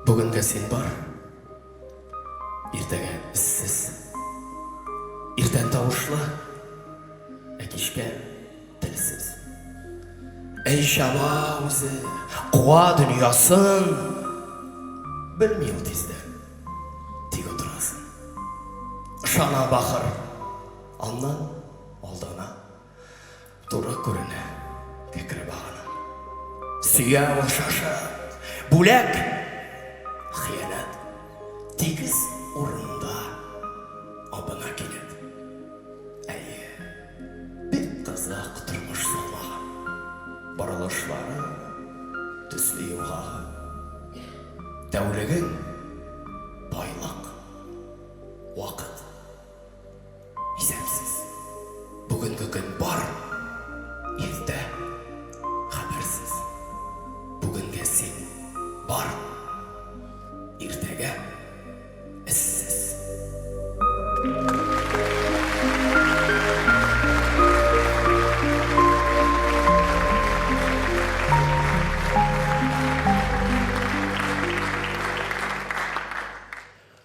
Бүгінгі сен бар, ертеңі іссіз. Ертең тауышлы, кешке тілсіз. Әй шама өзі, қуа дүниясын, білмеу тезді, тек отырасың. Шана бақыр, аннан алдана, туры көріні, кекірі бағана. Сүйе ұшашы, бүләк, қиянат, тегіз орында абына келеді. Әйе, бек қызық тұрмыш салмағы, бұрылышлары түслей ұғағы. Тәулігін байлық, уақыт, есепсіз. Бүгінгі күн бар, ерте хабарсыз. Бүгінгі сен бар, ертеге